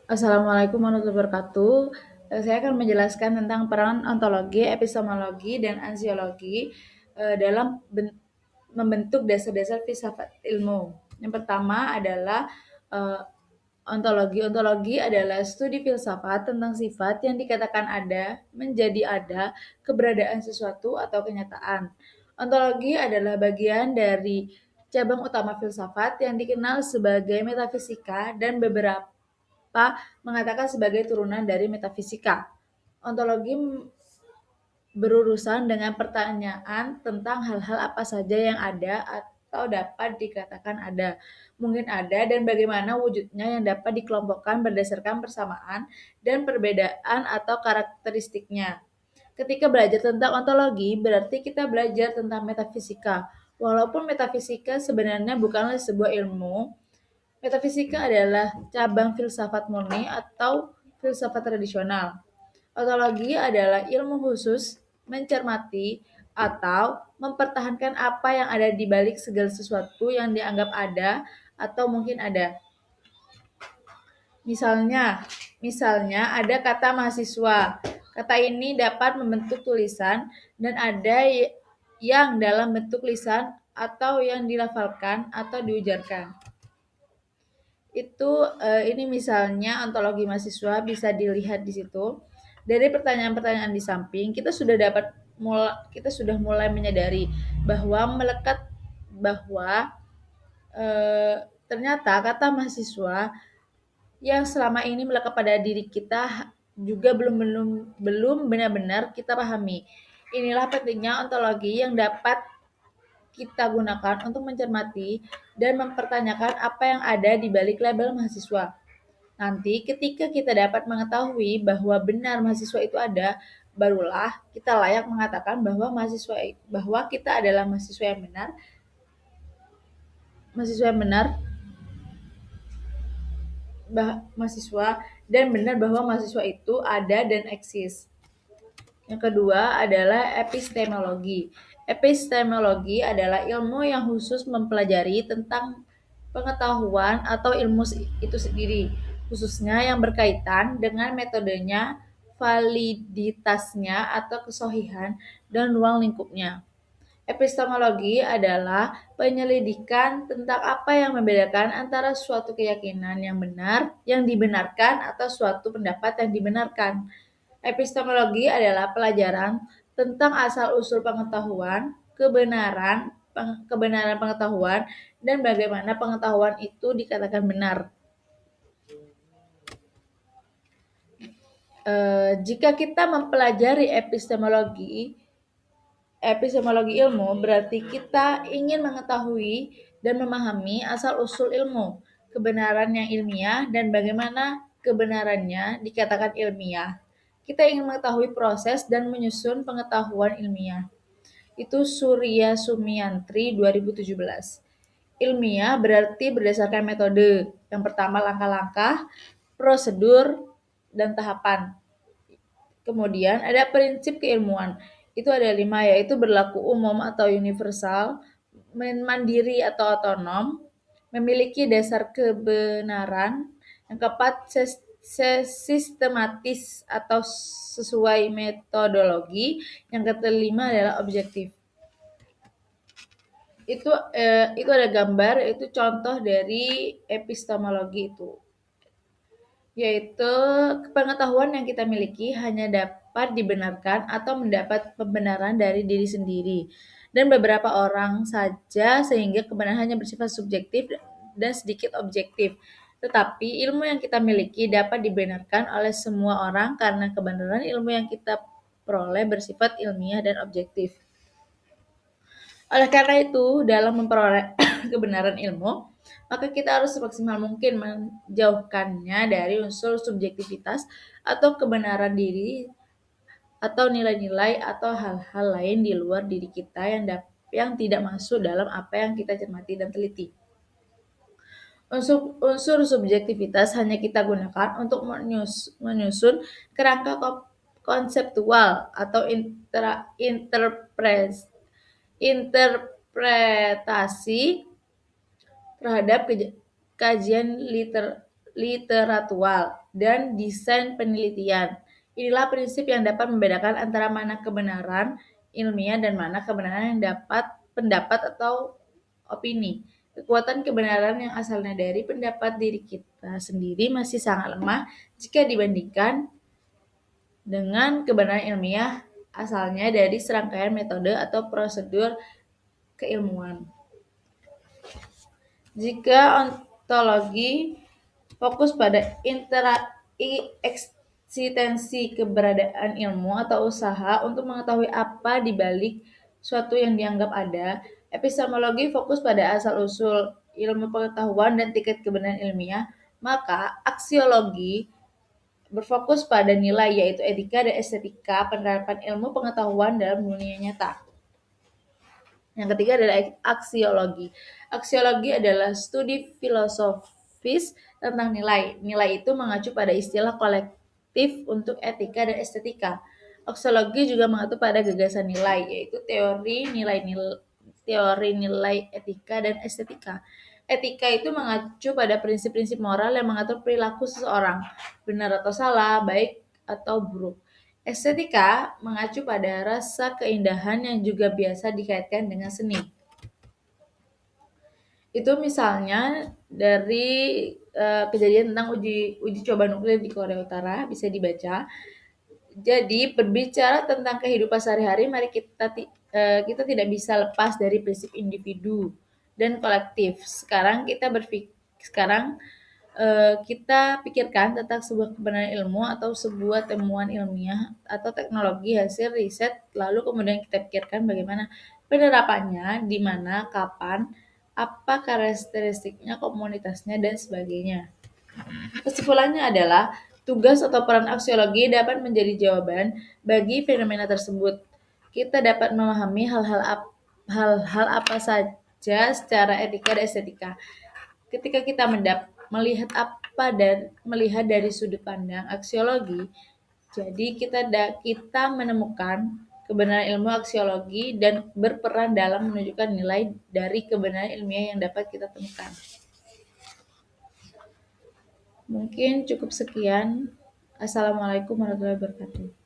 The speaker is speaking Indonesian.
Assalamualaikum warahmatullahi wabarakatuh. Saya akan menjelaskan tentang peran ontologi, epistemologi, dan ansiologi dalam membentuk dasar-dasar filsafat ilmu. Yang pertama adalah eh, ontologi. Ontologi adalah studi filsafat tentang sifat yang dikatakan ada, menjadi ada, keberadaan sesuatu atau kenyataan. Ontologi adalah bagian dari cabang utama filsafat yang dikenal sebagai metafisika dan beberapa mengatakan sebagai turunan dari metafisika. Ontologi berurusan dengan pertanyaan tentang hal-hal apa saja yang ada atau dapat dikatakan ada, mungkin ada, dan bagaimana wujudnya yang dapat dikelompokkan berdasarkan persamaan dan perbedaan atau karakteristiknya. Ketika belajar tentang ontologi, berarti kita belajar tentang metafisika. Walaupun metafisika sebenarnya bukanlah sebuah ilmu, metafisika adalah cabang filsafat murni atau filsafat tradisional. Ontologi adalah ilmu khusus mencermati atau mempertahankan apa yang ada di balik segala sesuatu yang dianggap ada atau mungkin ada. Misalnya ada kata mahasiswa. Kata ini dapat membentuk tulisan dan ada yang dalam bentuk lisan atau yang dilafalkan atau diujarkan. Ini misalnya ontologi mahasiswa bisa dilihat di situ. Dari pertanyaan-pertanyaan di samping, kita sudah mulai menyadari bahwa ternyata kata mahasiswa yang selama ini melekat pada diri kita juga belum belum belum benar-benar kita pahami. Inilah pentingnya ontologi yang dapat kita gunakan untuk mencermati dan mempertanyakan apa yang ada di balik label mahasiswa. Nanti ketika kita dapat mengetahui bahwa benar mahasiswa itu ada, barulah kita layak mengatakan bahwa kita adalah mahasiswa yang benar, mahasiswa dan benar bahwa mahasiswa itu ada dan eksis. Yang kedua adalah epistemologi. Epistemologi adalah ilmu yang khusus mempelajari tentang pengetahuan atau ilmu itu sendiri, khususnya yang berkaitan dengan metodenya, validitasnya atau kesohihan, dan ruang lingkupnya. Epistemologi adalah penyelidikan tentang apa yang membedakan antara suatu keyakinan yang benar, yang dibenarkan, atau suatu pendapat yang dibenarkan. Epistemologi adalah pelajaran tentang asal-usul pengetahuan, kebenaran pengetahuan, dan bagaimana pengetahuan itu dikatakan benar. Jika kita mempelajari epistemologi ilmu, berarti kita ingin mengetahui dan memahami asal-usul ilmu, kebenaran yang ilmiah, dan bagaimana kebenarannya dikatakan ilmiah. Kita ingin mengetahui proses dan menyusun pengetahuan ilmiah. Itu Surya Sumiantri 2017. Ilmiah berarti berdasarkan metode. Yang pertama langkah-langkah, prosedur, dan tahapan. Kemudian ada prinsip keilmuan. Itu ada 5, yaitu berlaku umum atau universal, mandiri atau otonom, memiliki dasar kebenaran. Yang keempat, sistematis atau sesuai metodologi. Yang kelima adalah objektif. Itu ada gambar, itu contoh dari epistemologi itu. Yaitu pengetahuan yang kita miliki hanya dapat dibenarkan atau mendapat pembenaran dari diri sendiri dan beberapa orang saja, sehingga kebenaran hanya bersifat subjektif dan sedikit objektif. Tetapi ilmu yang kita miliki dapat dibenarkan oleh semua orang karena kebenaran ilmu yang kita peroleh bersifat ilmiah dan objektif. Oleh karena itu, dalam memperoleh kebenaran ilmu, maka kita harus semaksimal mungkin menjauhkannya dari unsur subjektivitas atau kebenaran diri atau nilai-nilai atau hal-hal lain di luar diri kita yang tidak masuk dalam apa yang kita cermati dan teliti. Unsur subjektivitas hanya kita gunakan untuk menyusun kerangka konseptual atau interpretasi terhadap kajian literatural, dan desain penelitian. Inilah prinsip yang dapat membedakan antara mana kebenaran ilmiah dan mana kebenaran yang dapat pendapat atau opini. Kekuatan kebenaran yang asalnya dari pendapat diri kita sendiri masih sangat lemah jika dibandingkan dengan kebenaran ilmiah asalnya dari serangkaian metode atau prosedur keilmuan. Jika ontologi fokus pada eksistensi keberadaan ilmu atau usaha untuk mengetahui apa di balik suatu yang dianggap ada, epistemologi fokus pada asal-usul ilmu pengetahuan dan tingkat kebenaran ilmiah, maka aksiologi berfokus pada nilai yaitu etika dan estetika penerapan ilmu pengetahuan dalam dunia nyata. Yang ketiga adalah aksiologi. Aksiologi adalah studi filosofis tentang nilai. Nilai itu mengacu pada istilah kolektif untuk etika dan estetika. Aksiologi juga mengacu pada gagasan nilai, yaitu teori nilai etika dan estetika. Etika itu mengacu pada prinsip-prinsip moral yang mengatur perilaku seseorang, benar atau salah, baik atau buruk. Estetika mengacu pada rasa keindahan yang juga biasa dikaitkan dengan seni. Itu misalnya dari kejadian tentang uji coba nuklir di Korea Utara, bisa dibaca. Jadi berbicara tentang kehidupan sehari-hari, mari kita tidak bisa lepas dari prinsip individu dan kolektif. Sekarang kita pikirkan tentang sebuah kebenaran ilmu atau sebuah temuan ilmiah atau teknologi hasil riset, lalu kemudian kita pikirkan bagaimana penerapannya, di mana, kapan, apa karakteristiknya, komunitasnya, dan sebagainya. Kesimpulannya adalah tugas atau peran aksiologi dapat menjadi jawaban bagi fenomena tersebut. Kita dapat memahami hal-hal apa saja secara etika dan estetika. Ketika kita melihat dari sudut pandang aksiologi, jadi kita menemukan kebenaran ilmu aksiologi dan berperan dalam menunjukkan nilai dari kebenaran ilmiah yang dapat kita temukan. Mungkin cukup sekian. Assalamualaikum warahmatullahi wabarakatuh.